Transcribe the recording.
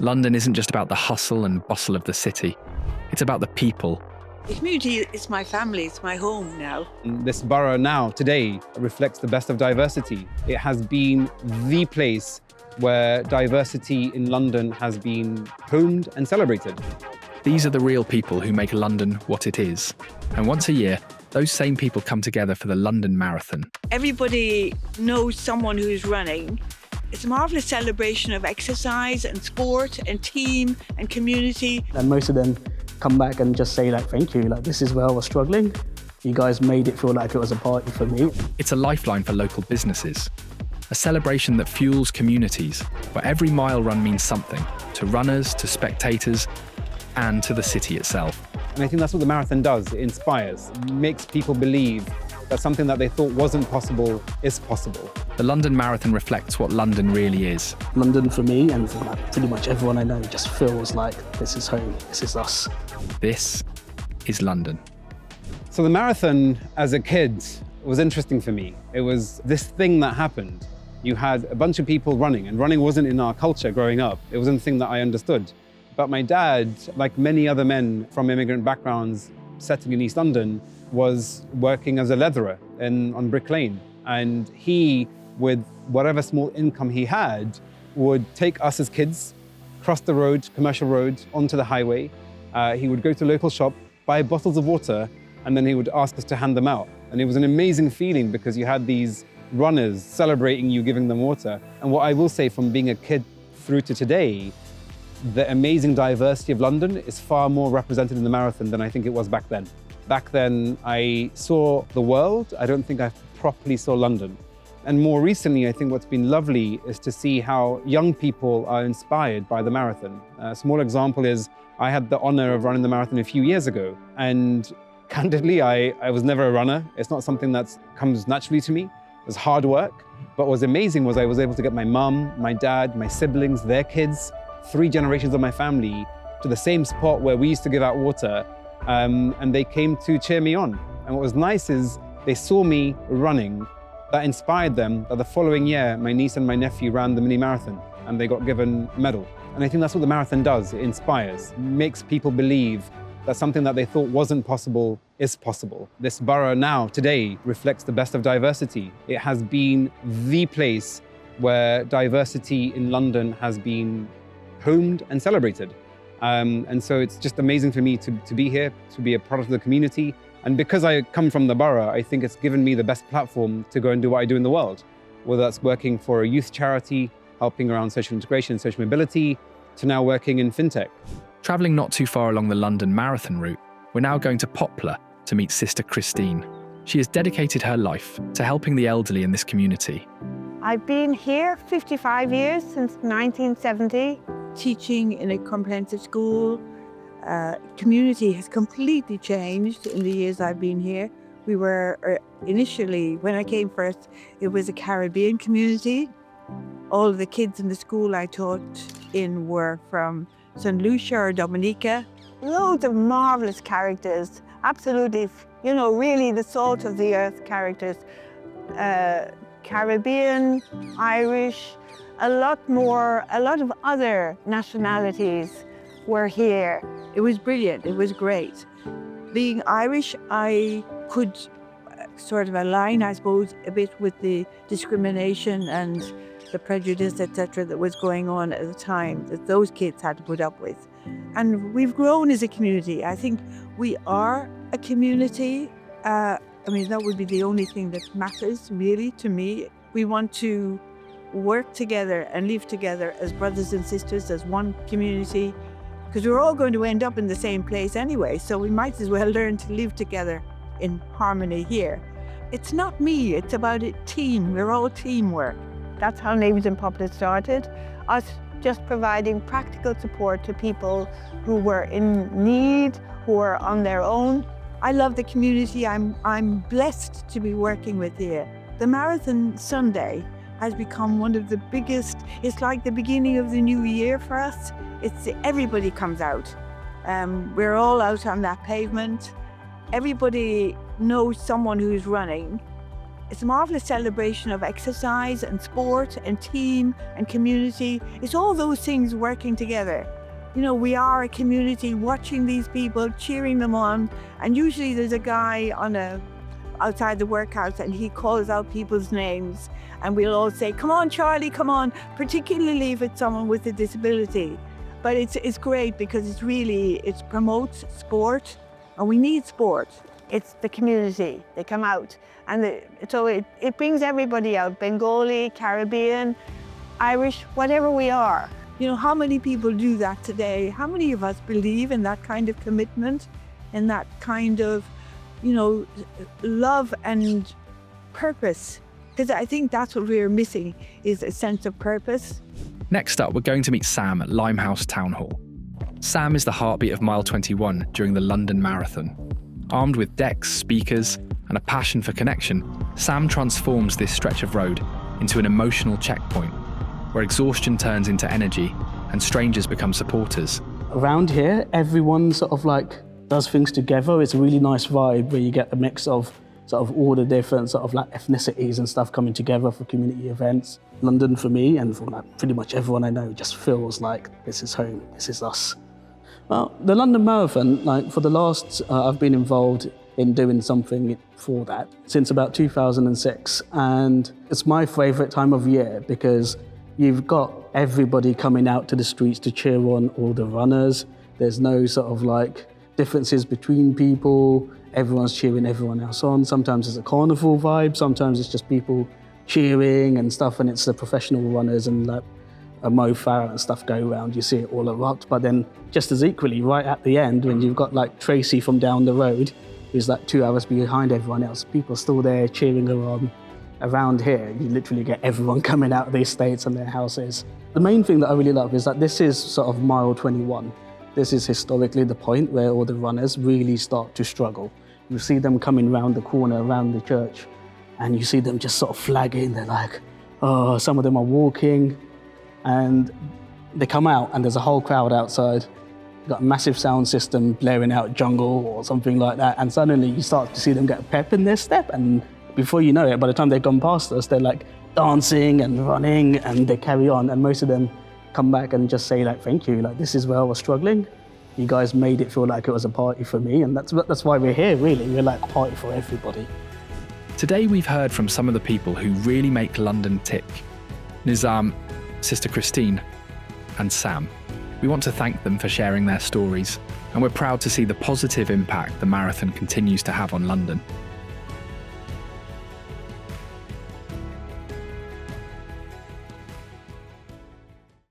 London isn't just about the hustle and bustle of the city. It's about the people. The community is my family, it's my home now. This borough now, today, reflects the best of diversity. It has been the place where diversity in London has been homed and celebrated. These are the real people who make London what it is. And once a year, those same people come together for the London Marathon. Everybody knows someone who's running. It's a marvellous celebration of exercise and sport and team and community. And most of them come back and just say, like, thank you, like, this is where I was struggling. You guys made it feel like it was a party for me. It's a lifeline for local businesses. A celebration that fuels communities, where every mile run means something, to runners, to spectators, and to the city itself. And I think that's what the marathon does. It inspires, makes people believe that something that they thought wasn't possible is possible. The London Marathon reflects what London really is. London for me, and for pretty much everyone I know, just feels like this is home, this is us. This is London. So the marathon as a kid was interesting for me. It was this thing that happened. You had a bunch of people running, and running wasn't in our culture growing up. It wasn't a thing that I understood. But my dad, like many other men from immigrant backgrounds setting in East London, was working as a leatherer on Brick Lane. And he, with whatever small income he had, would take us as kids, cross the road, commercial road, onto the highway. He would go to a local shop, buy bottles of water, and then he would ask us to hand them out. And it was an amazing feeling because you had these runners celebrating you, giving them water. And what I will say, from being a kid through to today, the amazing diversity of London is far more represented in the marathon than I think it was back then. Back then, I saw the world. I don't think I properly saw London. And more recently, I think what's been lovely is to see how young people are inspired by the marathon. A small example is I had the honor of running the marathon a few years ago. And candidly, I was never a runner. It's not something that comes naturally to me. It was hard work. But what was amazing was I was able to get my mum, my dad, my siblings, their kids, 3 generations of my family to the same spot where we used to give out water. And they came to cheer me on. And what was nice is they saw me running. That inspired them that the following year, my niece and my nephew ran the mini marathon and they got given a medal. And I think that's what the marathon does. It inspires, makes people believe that something that they thought wasn't possible is possible. This borough now, today, reflects the best of diversity. It has been the place where diversity in London has been homed and celebrated. And so it's just amazing for me to be here, to be a part of the community. And because I come from the borough, I think it's given me the best platform to go and do what I do in the world, whether that's working for a youth charity, helping around social integration and social mobility, to now working in fintech. Travelling not too far along the London Marathon route, we're now going to Poplar to meet Sister Christine. She has dedicated her life to helping the elderly in this community. I've been here 55 years, since 1970. Teaching in a comprehensive school. Community has completely changed in the years I've been here. We were initially, when I came first, it was a Caribbean community. All of the kids in the school I taught in were from St. Lucia or Dominica. Loads of marvellous characters, absolutely, you know, really the salt of the earth characters. Caribbean, Irish, a lot of other nationalities were here. It was brilliant, it was great. Being Irish, I could sort of align, I suppose, a bit with the discrimination and the prejudice, etc., that was going on at the time that those kids had to put up with. And we've grown as a community. I think we are a community. I mean, that would be the only thing that matters, really, to me. We want to work together and live together as brothers and sisters, as one community, because we're all going to end up in the same place anyway, so we might as well learn to live together in harmony here. It's not me, it's about a team. We're all teamwork. That's how Neighbours in Poplar started, us just providing practical support to people who were in need, who were on their own. I love the community I'm blessed to be working with here. The Marathon Sunday has become one of the biggest, it's like the beginning of the new year for us. Everybody comes out. We're all out on that pavement. Everybody knows someone who's running. It's a marvelous celebration of exercise and sport and team and community. It's all those things working together. You know, we are a community watching these people, cheering them on. And usually there's a guy outside the workhouse and he calls out people's names. And we'll all say, come on, Charlie, come on, particularly if it's someone with a disability. But it's great because it promotes sport, and we need sport. It's the community. They come out, and so it brings everybody out, Bengali, Caribbean, Irish, whatever we are. You know, how many people do that today? How many of us believe in that kind of commitment, in that kind of, you know, love and purpose? Because I think that's what we're missing, is a sense of purpose. Next up, we're going to meet Sam at Limehouse Town Hall. Sam is the heartbeat of Mile 21 during the London Marathon. Armed with decks, speakers, and a passion for connection, Sam transforms this stretch of road into an emotional checkpoint where exhaustion turns into energy and strangers become supporters. Around here, everyone sort of like does things together. It's a really nice vibe where you get a mix of sort of all the different sort of like ethnicities and stuff coming together for community events. London for me and for like pretty much everyone I know just feels like this is home, this is us. Well, the London Marathon, like for the last, I've been involved in doing something for that since about 2006. And it's my favourite time of year because you've got everybody coming out to the streets to cheer on all the runners. There's no sort of like differences between people. Everyone's cheering everyone else on. Sometimes it's a carnival vibe. Sometimes it's just people cheering and stuff. And it's the professional runners and like a Mo Farah and stuff go around, you see it all erupt. But then just as equally, right at the end, when you've got like Tracy from down the road, who's like 2 hours behind everyone else, people are still there cheering her on. Around here, you literally get everyone coming out of their estates and their houses. The main thing that I really love is that this is sort of mile 21. This is historically the point where all the runners really start to struggle. You see them coming round the corner, around the church, and you see them just sort of flagging. They're like, oh, some of them are walking. And they come out and there's a whole crowd outside. You've got a massive sound system blaring out Jungle or something like that. And suddenly you start to see them get pep in their step. And before you know it, by the time they've gone past us, they're like dancing and running and they carry on. And most of them come back and just say like, thank you, like this is where I was struggling. You guys made it feel like it was a party for me. And that's why we're here, really. We're like a party for everybody. Today we've heard from some of the people who really make London tick. Nizam, Sister Christine, and Sam. We want to thank them for sharing their stories, and we're proud to see the positive impact the marathon continues to have on London.